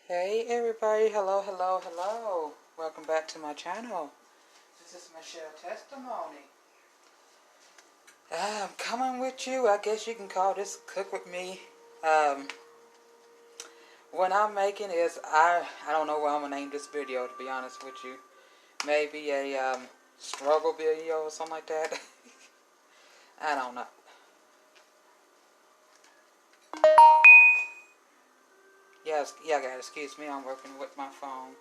Hey everybody, hello. Welcome back to my channel. This is Michelle Testimony. I'm coming with you. I guess you can call this Cook With Me. What I'm making is, I don't know what I'm going to name this video, to be honest with you. Maybe a struggle video or something like that. I don't know. Yes, yeah, guys, excuse me, I'm working with my phone.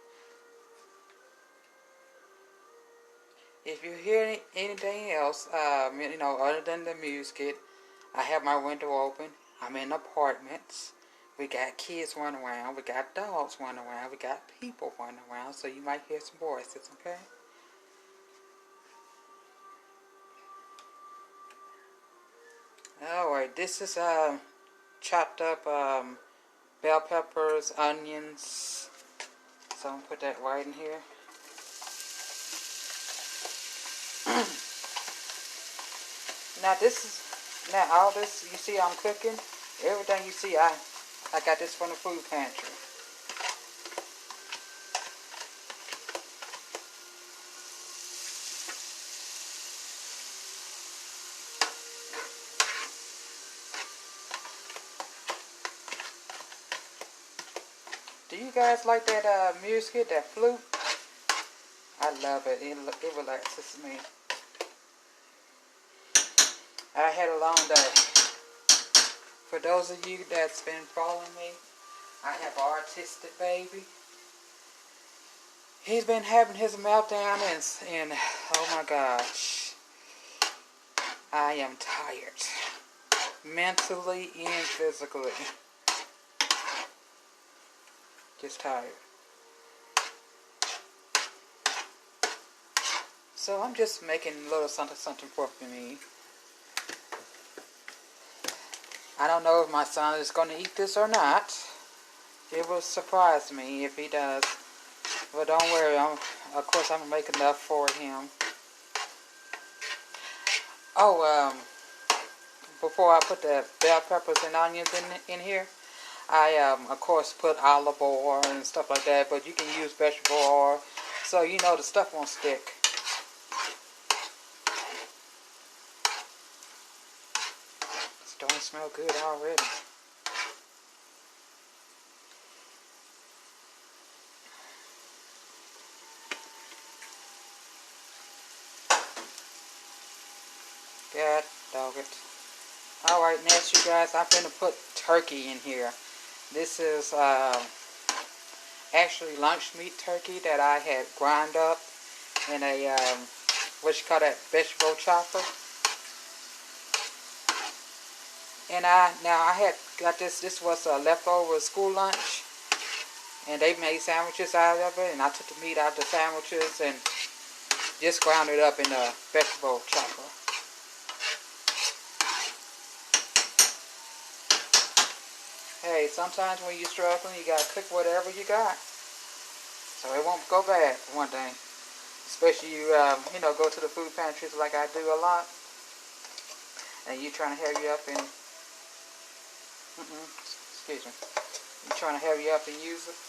If you hear anything else, other than the music, I have my window open. I'm in apartments. We got kids running around. We got dogs running around. We got people running around. So you might hear some voices, okay? Alright, this is chopped up bell peppers, onions. So I'm going to put that right in here. Now all this you see I'm cooking, everything you see I got this from the food pantry. Do you guys like that music, that flute? I love it. It relaxes me. I had a long day. For those of you that's been following me, I have an autistic baby. He's been having his meltdown and oh my gosh, I am tired. Mentally and physically. Just tired. So I'm just making a little something for me. I don't know if my son is going to eat this or not. It will surprise me if he does. But don't worry, of course I'm going to make enough for him. Oh, before I put the bell peppers and onions in here, I, of course, put olive oil and stuff like that, but you can use vegetable oil, so you know the stuff won't stick. It's starting to smell good already. God dog it. Alright, next you guys, I'm going to put turkey in here. This is actually lunch meat turkey that I had ground up in a, vegetable chopper. And I had got this was a leftover school lunch. And they made sandwiches out of it. And I took the meat out of the sandwiches and just ground it up in a vegetable chopper. Hey, sometimes when you're struggling, you gotta cook whatever you got, so it won't go bad for one thing. Especially you go to the food pantries like I do a lot, and you trying to hurry up and excuse me, you trying to hurry up and use it,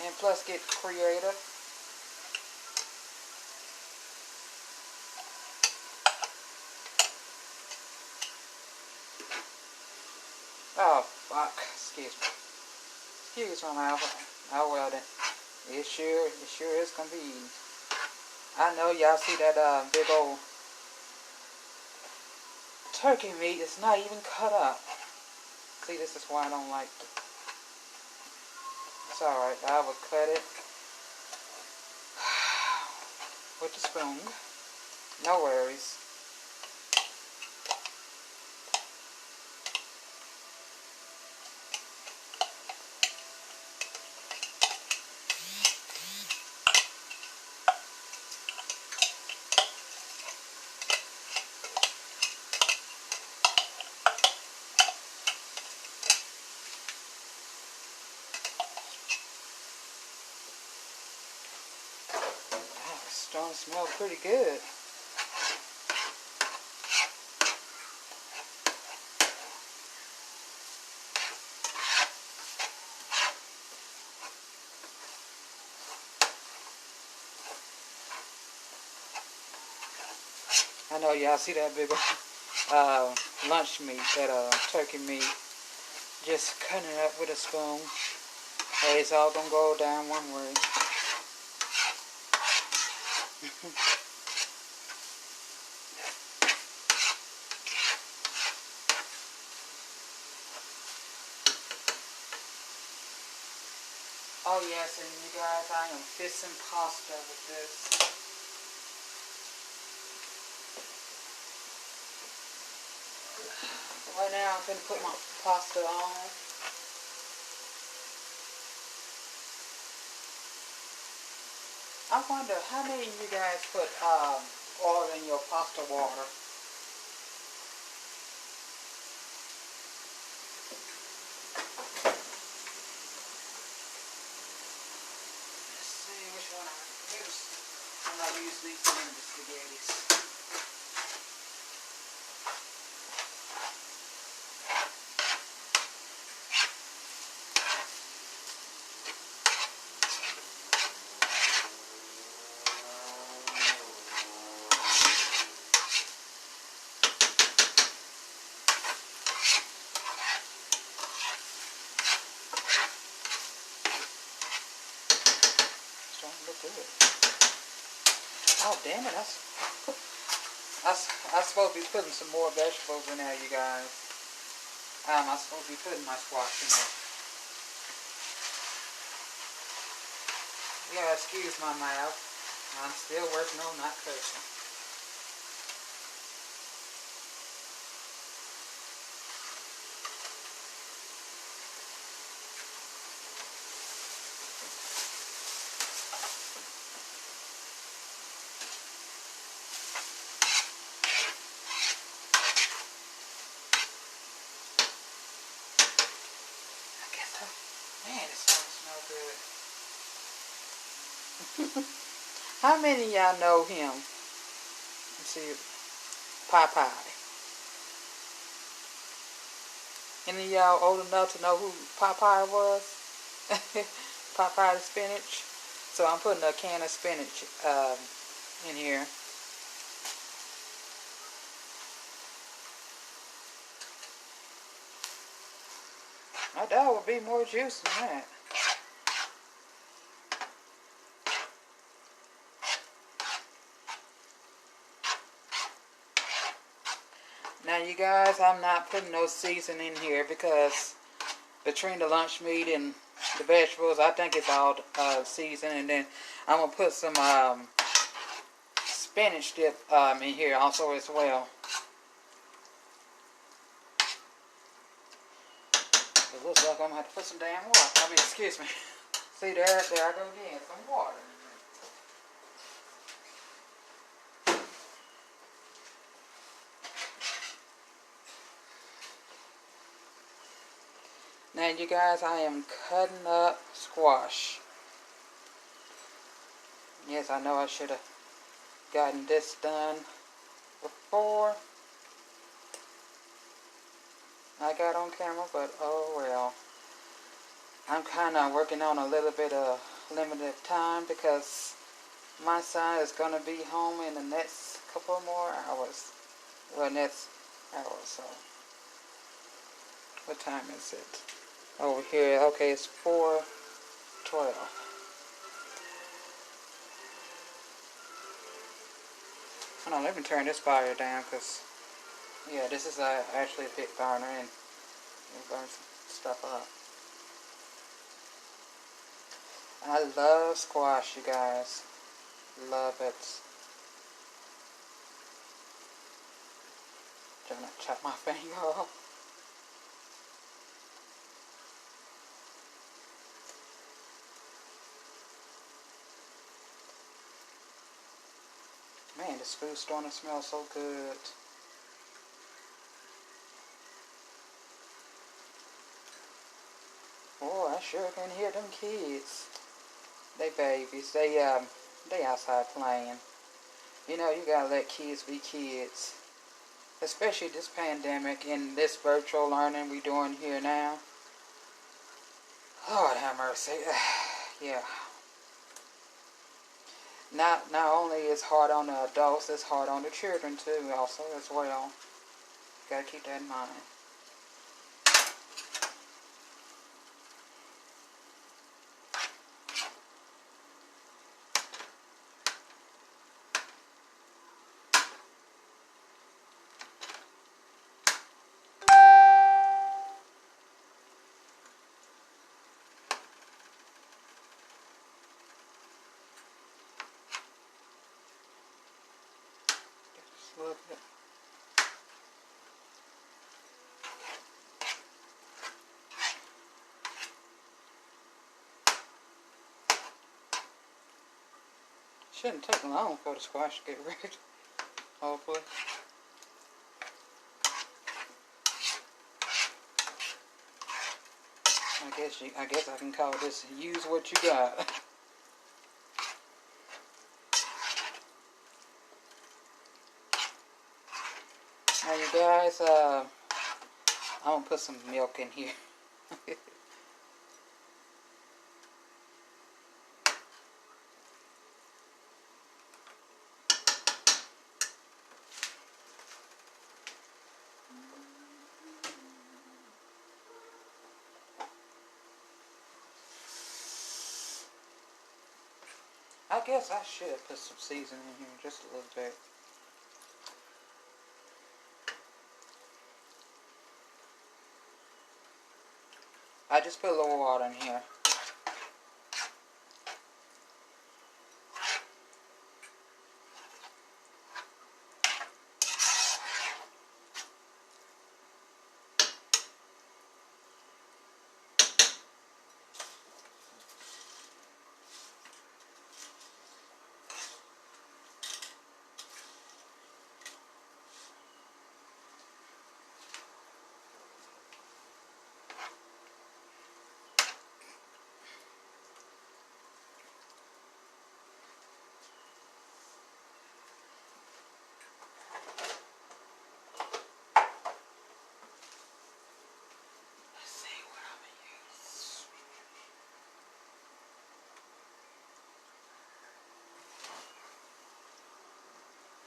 and plus get creative. Oh, fuck. Excuse me, Alpha. Oh, well then. It sure is gonna be eaten. I know y'all see that big old turkey meat is not even cut up. See, this is why I don't like it. It's alright. I will cut it with the spoon. No worries. It's starting to smell pretty good. I know y'all see that big lunch meat, that turkey meat. Just cutting it up with a spoon. Hey, it's all gonna go down one way. Oh yes, and you guys, I am fixing pasta with this. Right now I'm gonna put my pasta on. I wonder how many of you guys put oil in your pasta water? Let's see which one I use. I use these in the spaghettis. Starting to look good. Oh damn it! I'm supposed to be putting some more vegetables in there, you guys. I'm supposed to be putting my squash in there. Yeah, excuse my mouth. I'm still working on not cursing. I guess man, it smells good. How many of y'all know him? Let's see, Popeye. Any of y'all old enough to know who Popeye was? Popeye the spinach. So I'm putting a can of spinach in here. I thought it would be more juice than that. Now you guys, I'm not putting no seasoning in here because between the lunch meat and the vegetables, I think it's all seasoned. And then I'm going to put some spinach dip in here also as well. It looks like I'm going to have to put some damn water. I mean, excuse me. See, there I go again, some water. Now you guys, I am cutting up squash. Yes, I know I should have gotten this done before I got on camera, but oh well. I'm kind of working on a little bit of limited time because my son is going to be home in the next couple more hours. Well, next hour or so. What time is it? Over here, okay, it's 4:12. Hold on, let me turn this fire down because, yeah, this is actually a big burner and it burns stuff up. I love squash, you guys. Love it. Trying to chop my finger off. Man, this food's starting to smell so good. Oh, I sure can hear them kids. They babies. They outside playing. You know, you gotta let kids be kids. Especially this pandemic and this virtual learning we doing here now. Lord have mercy. Yeah. not only is hard on the adults, it's hard on the children too, also as well. Gotta keep that in mind. Just a little bit. Shouldn't take long for the squash to get ready. Hopefully. I guess I can call this use what you got. Now you guys, I'm gonna put some milk in here. I guess I should put some seasoning in here just a little bit. I just put a little water in here.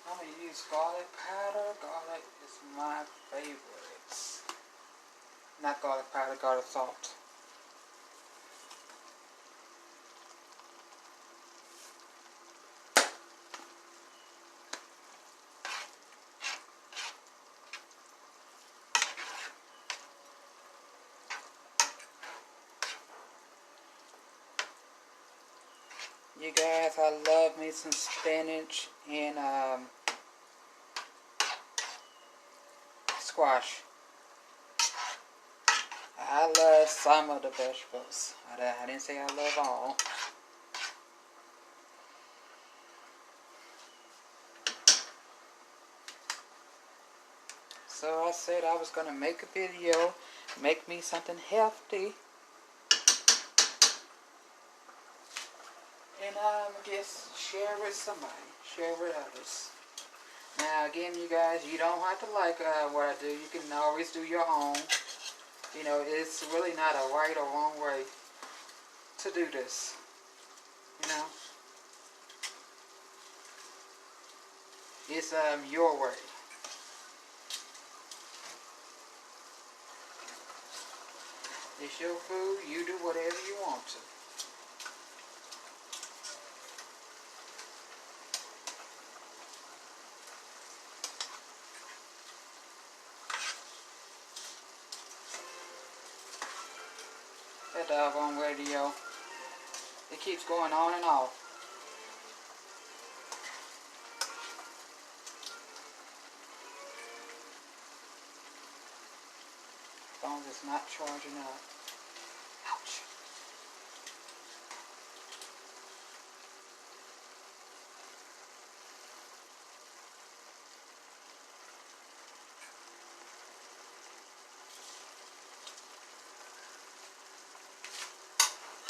I'm going to use garlic powder. Garlic is my favorite. Not garlic powder, garlic salt. You guys, I love me some spinach and squash. I love some of the vegetables. I didn't say I love all. So I said I was going to make a video, make me something healthy. And just share with somebody, share with others. Now again, you guys, you don't have to like what I do. You can always do your own. You know, it's really not a right or wrong way to do this. You know, it's your way. It's your food. You do whatever you want to. That doggone radio, it keeps going on and off. Phone is not charging up. Ouch.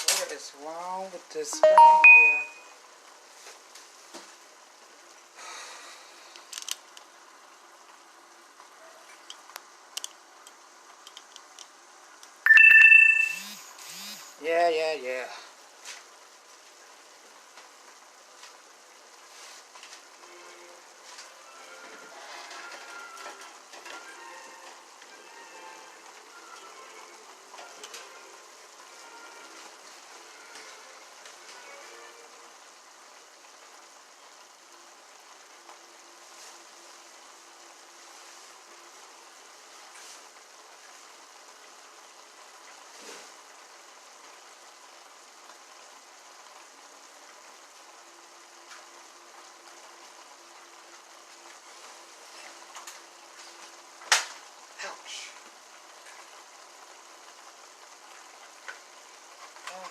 What is wrong with this thing here? Yeah.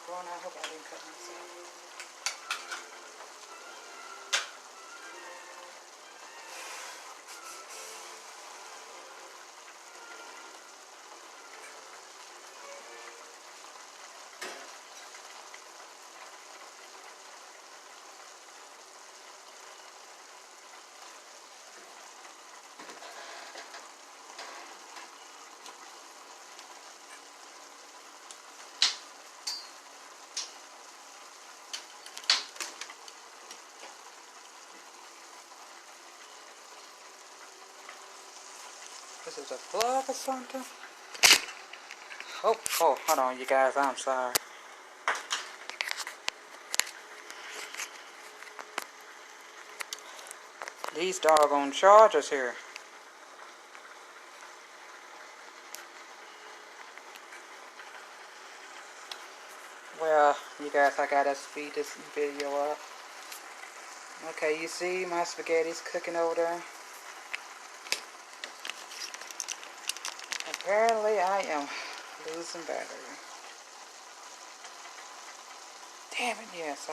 going. I hope I didn't cut myself. This is a plug or something? Oh, hold on, you guys. I'm sorry. These doggone chargers here. Well, you guys, I gotta speed this video up. Okay, you see my spaghetti's cooking over there? Apparently, I am losing battery. Damn it, yes,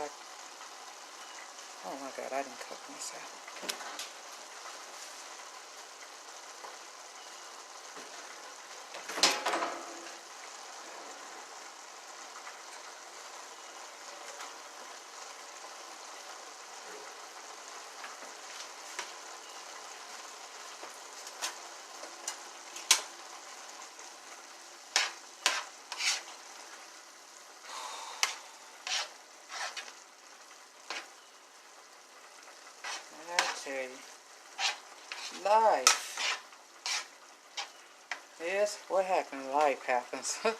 oh my god, I didn't cook myself. I tell you, life. Yes, what happens? Life happens. Golly.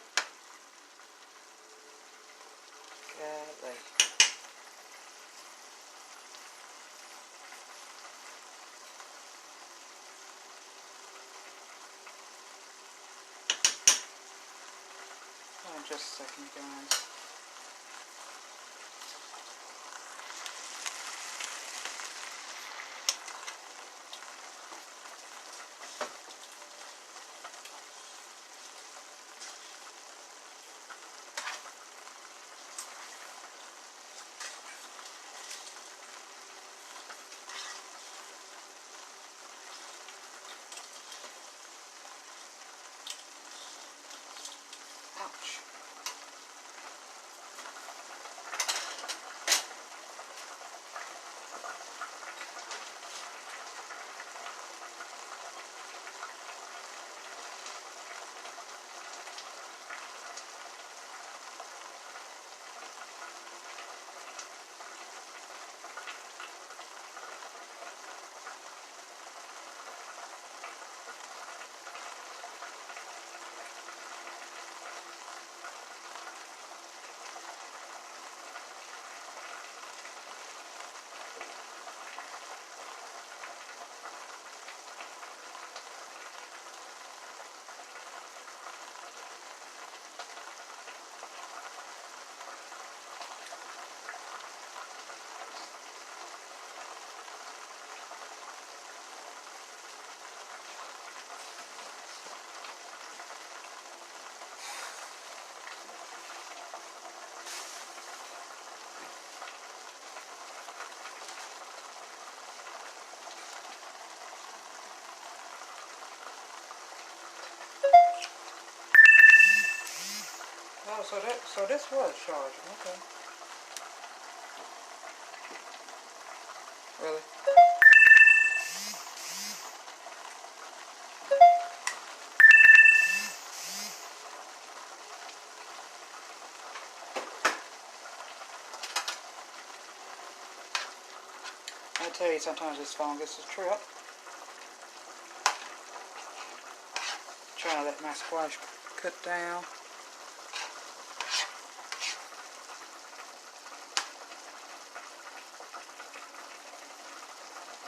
Hold on just a second, guys. Ouch. Oh, so this was charging. Okay. Really? I tell you, sometimes this phone gets a trip. Trying to let my squash cook down.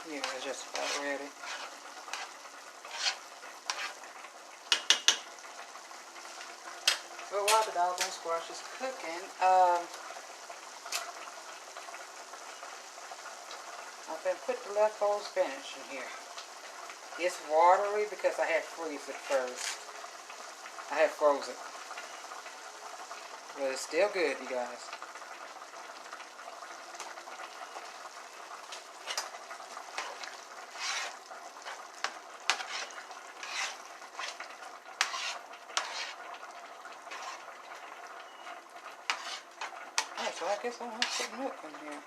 Yeah, it's just about ready. But while the doggone squash is cooking, I've been put the leftover spinach in here. It's watery because I had freeze it first. I had frozen. but it's still good, you guys. Alright, so I guess I'm gonna put milk in here.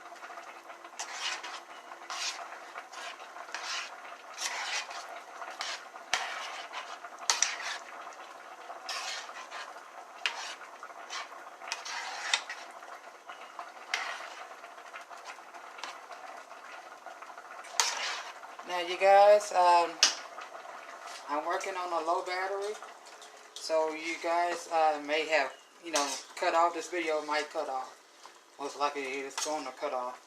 Now you guys, I'm working on a low battery, so you guys may have, cut off. This video might cut off. Most likely it's going to cut off.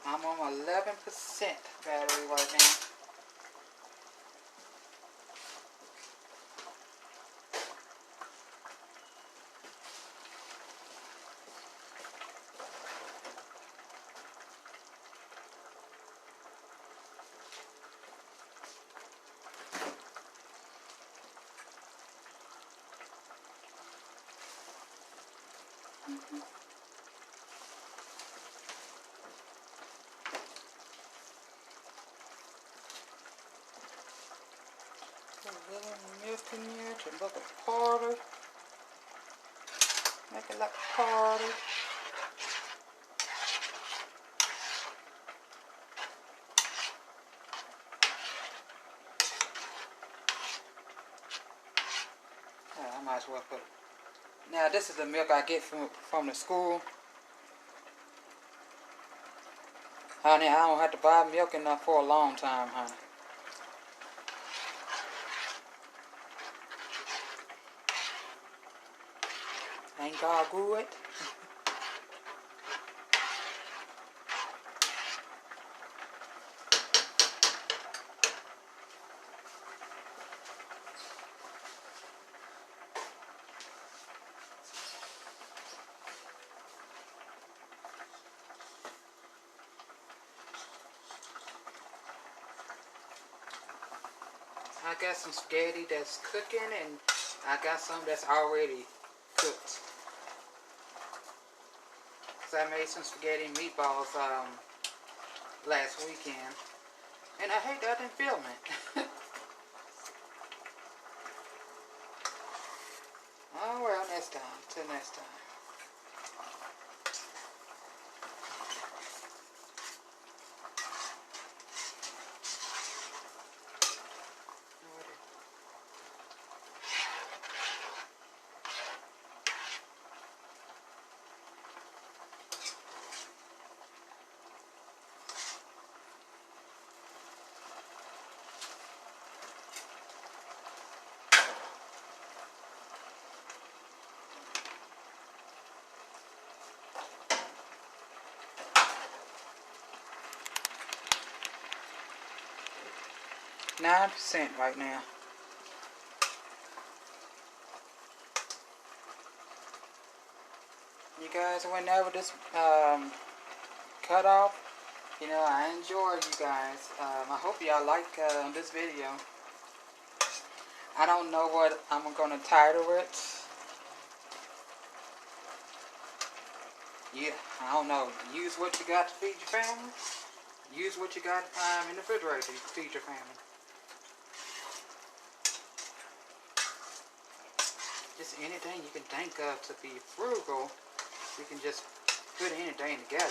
I'm on 11% battery right now. Put a little milk in here to look a powder. Make it like a powder. I might as well put it. Now this is the milk I get from the school. Honey, I don't have to buy milk enough for a long time, honey. Ain't God good? I got some spaghetti that's cooking, and I got some that's already cooked. So I made some spaghetti and meatballs last weekend, and I hate that I didn't film it. Oh well, next time. Till next time. %, right now. You guys, whenever this cut off, I enjoy you guys. I hope y'all like this video. I don't know what I'm gonna title it. Yeah, I don't know. Use what you got to feed your family. Use what you got in the refrigerator to feed your family. Just anything you can think of to be frugal, you can just put anything together.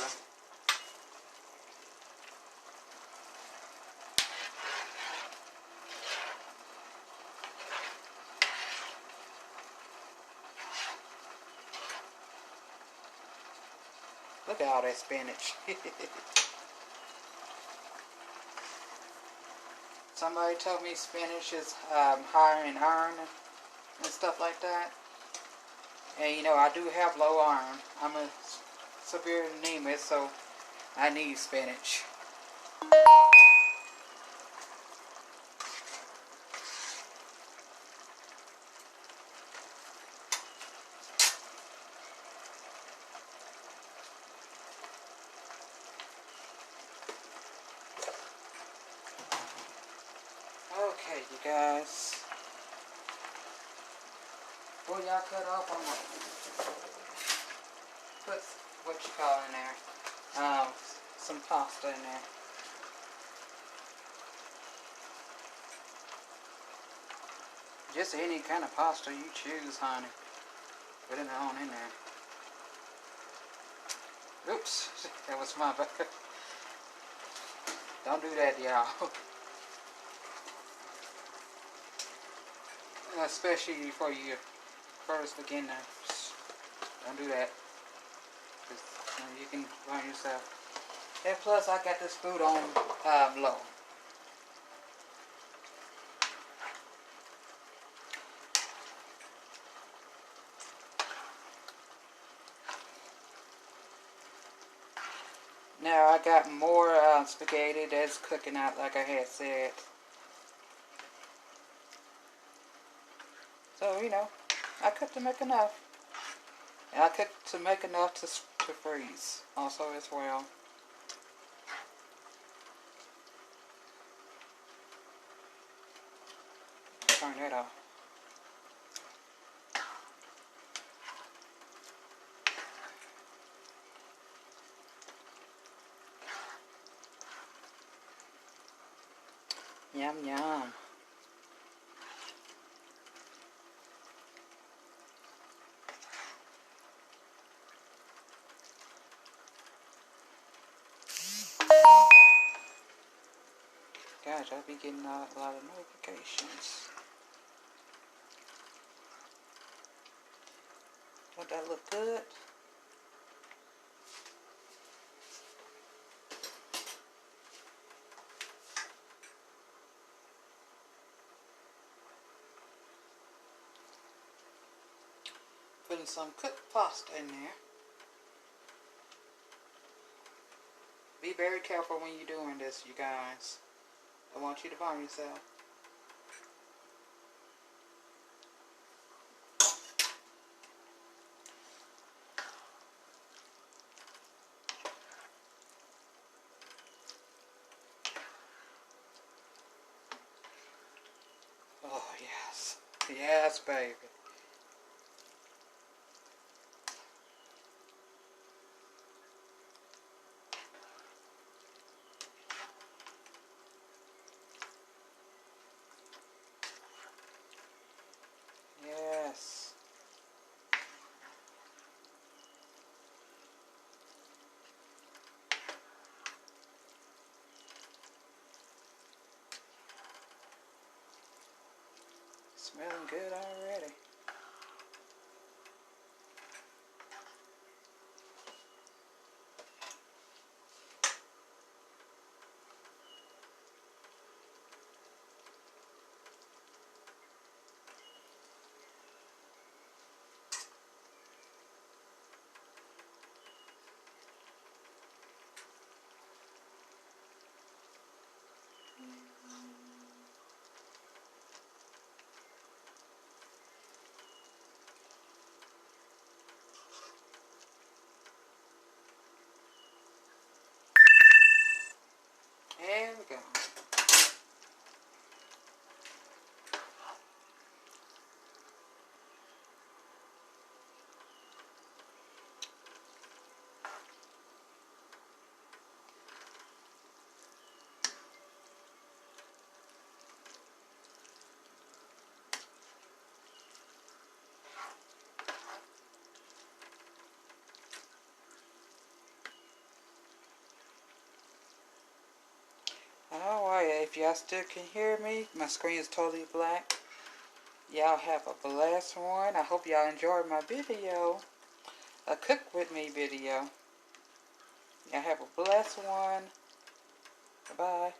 Look at all that spinach. Somebody told me spinach is higher in iron and stuff like that. And I do have low iron. I'm a severe anemic, so I need spinach. Okay, you guys. Before y'all cut off, I'm gonna put what you call in there. Some pasta in there. Just any kind of pasta you choose, honey. Put it on in there. Oops, that was my bad. Don't do that, y'all. Especially before you first begin to. Don't do that. You can burn yourself. And plus, I got this food on low. Now I got more spaghetti that's cooking out, like I had said. So you know, I cooked to make enough, and I cooked to make enough to freeze also as well. Turn that off. Yum yum. Gosh, I'll be getting a lot of notifications. Don't that look good? Putting some cooked pasta in there. Be very careful when you're doing this, you guys. I want you to burn yourself. Oh, yes. Yes, baby. Yes. Smelling good already. There we go. Alright, if y'all still can hear me, my screen is totally black. Y'all have a blessed one. I hope y'all enjoyed my video. A cook with me video. Y'all have a blessed one. Bye-bye.